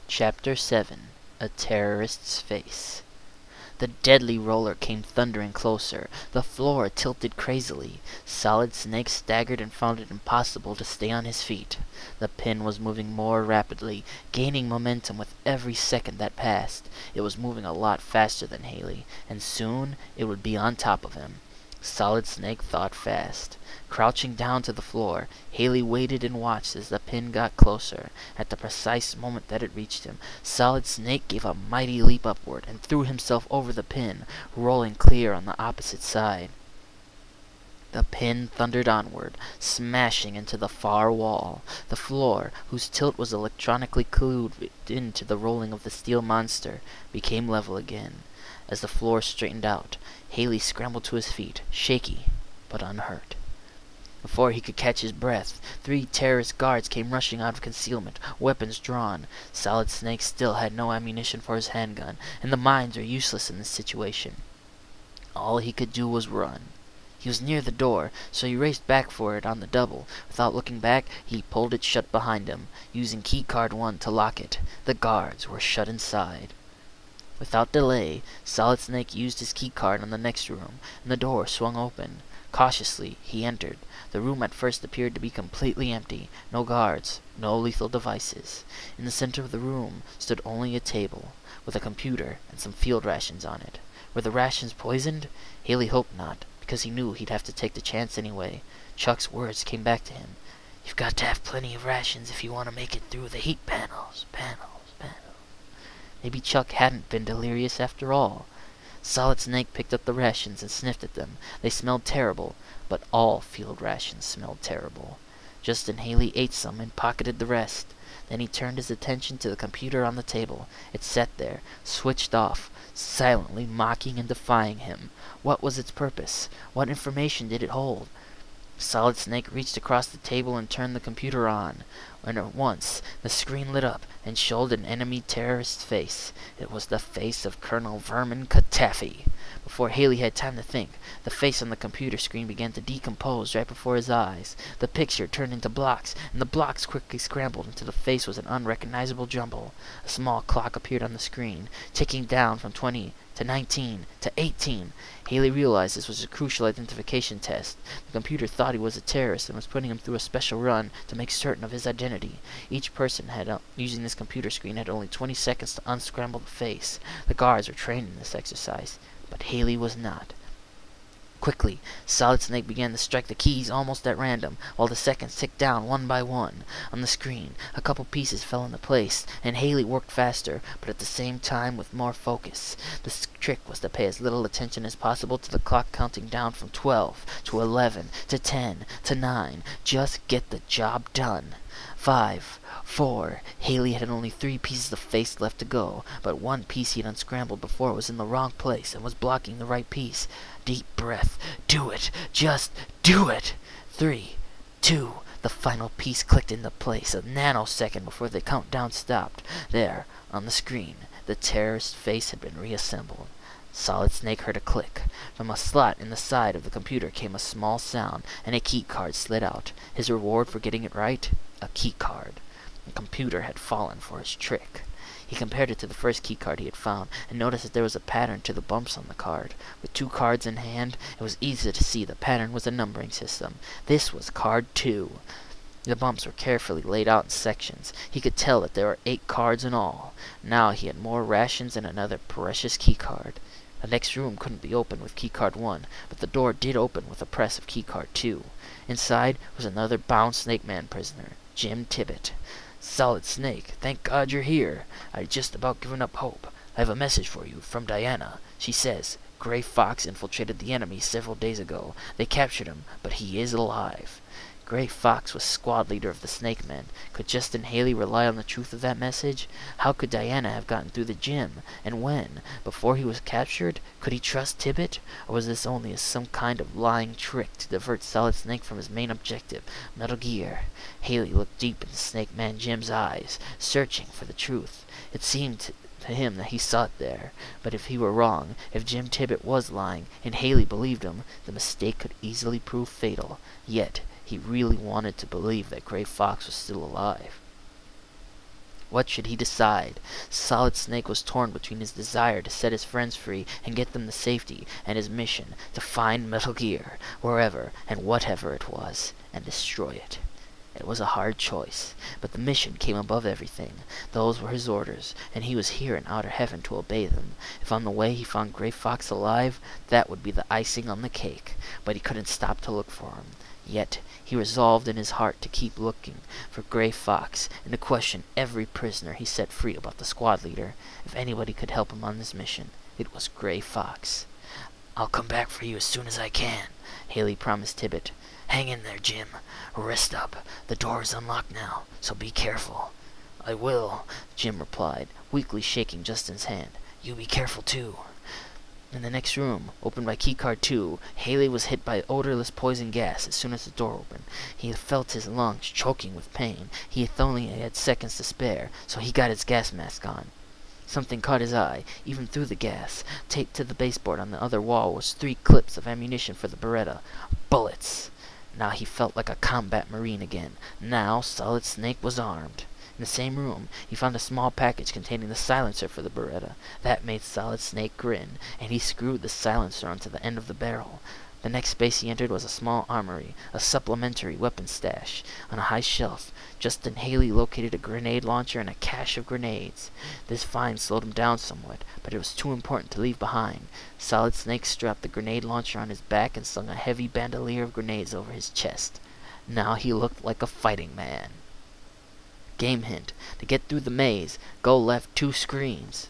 Chapter 7. A Terrorist's Face. The deadly roller came thundering closer. The floor tilted crazily. Solid Snake staggered and found it impossible to stay on his feet. The pin was moving more rapidly, gaining momentum with every second that passed. It was moving a lot faster than Halley, and soon it would be on top of him. Solid Snake thought fast. Crouching down to the floor, Halley waited and watched as the pin got closer. At the precise moment that it reached him, Solid Snake gave a mighty leap upward and threw himself over the pin, rolling clear on the opposite side. The pin thundered onward, smashing into the far wall. The floor, whose tilt was electronically clued into the rolling of the steel monster, became level again. As the floor straightened out, Halley scrambled to his feet, shaky but unhurt. Before he could catch his breath, 3 terrorist guards came rushing out of concealment, weapons drawn. Solid Snake still had no ammunition for his handgun, and the mines were useless in this situation. All he could do was run. He was near the door, so he raced back for it on the double. Without looking back, he pulled it shut behind him, using keycard 1 to lock it. The guards were shut inside. Without delay, Solid Snake used his keycard on the next room, and the door swung open. Cautiously, he entered. The room at first appeared to be completely empty. No guards, no lethal devices. In the center of the room stood only a table, with a computer and some field rations on it. Were the rations poisoned? Halley hoped not, because he knew he'd have to take the chance anyway. Chuck's words came back to him. "You've got to have plenty of rations if you want to make it through the heat panels. Maybe Chuck hadn't been delirious after all. Solid Snake picked up the rations and sniffed at them. They smelled terrible, but all field rations smelled terrible. Justin Halley ate some and pocketed the rest. Then he turned his attention to the computer on the table. It sat there, switched off, silently mocking and defying him. What was its purpose? What information did it hold? Solid Snake reached across the table and turned the computer on. And at once, the screen lit up and showed an enemy terrorist's face. It was the face of Colonel Vermin Katafi. Before Halley had time to think, the face on the computer screen began to decompose right before his eyes. The picture turned into blocks, and the blocks quickly scrambled until the face was an unrecognizable jumble. A small clock appeared on the screen, ticking down from 20 to 19 to 18. Halley realized this was a crucial identification test. The computer thought he was a terrorist and was putting him through a special run to make certain of his identity. Each person using this computer screen had only 20 seconds to unscramble the face. The guards were trained in this exercise, but Halley was not. Quickly, Solid Snake began to strike the keys almost at random, while the seconds ticked down one by one. On the screen, a couple pieces fell into place, and Halley worked faster, but at the same time with more focus. The trick was to pay as little attention as possible to the clock counting down from 12 to 11 to 10 to 9. Just get the job done. 5, 4. Halley had only 3 pieces of face left to go, but one piece he had unscrambled before was in the wrong place and was blocking the right piece. Deep breath. Do it. Just do it. 3, 2. The final piece clicked into place a nanosecond before the countdown stopped. There, on the screen, the terrorist's face had been reassembled. Solid Snake heard a click. From a slot in the side of the computer came a small sound, and a key card slid out. His reward for getting it right? A key card. The computer had fallen for his trick. He compared it to the first key card he had found, and noticed that there was a pattern to the bumps on the card. With 2 cards in hand, it was easy to see the pattern was a numbering system. This was card 2. The bumps were carefully laid out in sections. He could tell that there were 8 cards in all. Now he had more rations and another precious key card. The next room couldn't be opened with keycard 1, but the door did open with a press of keycard 2. Inside was another bound Snake Man prisoner, Jim Tibbet. "Solid Snake, thank God you're here. I'd just about given up hope. I have a message for you from Diana. She says, Gray Fox infiltrated the enemy several days ago. They captured him, but he is alive." Gray Fox was squad leader of the Snake Men. Could Justin Halley rely on the truth of that message? How could Diana have gotten through the gym? And when? Before he was captured? Could he trust Tibbet? Or was this only some kind of lying trick to divert Solid Snake from his main objective, Metal Gear? Halley looked deep into Snake Man Jim's eyes, searching for the truth. It seemed to him that he saw it there. But if he were wrong, if Jim Tibbet was lying, and Halley believed him, the mistake could easily prove fatal. Yet, he really wanted to believe that Gray Fox was still alive. What should he decide? Solid Snake was torn between his desire to set his friends free and get them to safety, and his mission to find Metal Gear, wherever and whatever it was, and destroy it. It was a hard choice, but the mission came above everything. Those were his orders, and he was here in outer heaven to obey them. If on the way he found Gray Fox alive, that would be the icing on the cake, but he couldn't stop to look for him. Yet he resolved in his heart to keep looking for Gray Fox and to question every prisoner he set free about the squad leader. If anybody could help him on this mission, it was Gray Fox. "I'll come back for you as soon as I can," Halley promised Tibbet. "Hang in there, Jim. Rest up. The door is unlocked now, so be careful." "I will," Jim replied, weakly shaking Justin's hand. "You be careful, too." In the next room, opened by keycard 2, Halley was hit by odorless poison gas as soon as the door opened. He felt his lungs choking with pain. He only had seconds to spare, so he got his gas mask on. Something caught his eye, even through the gas. Taped to the baseboard on the other wall was 3 clips of ammunition for the Beretta. Bullets! Now he felt like a combat marine again. Now Solid Snake was armed. In the same room, he found a small package containing the silencer for the Beretta. That made Solid Snake grin, and he screwed the silencer onto the end of the barrel. The next space he entered was a small armory, a supplementary weapon stash. On a high shelf, Justin Halley located a grenade launcher and a cache of grenades. This find slowed him down somewhat, but it was too important to leave behind. Solid Snake strapped the grenade launcher on his back and slung a heavy bandolier of grenades over his chest. Now he looked like a fighting man. Game hint: to get through the maze, go left 2 screens.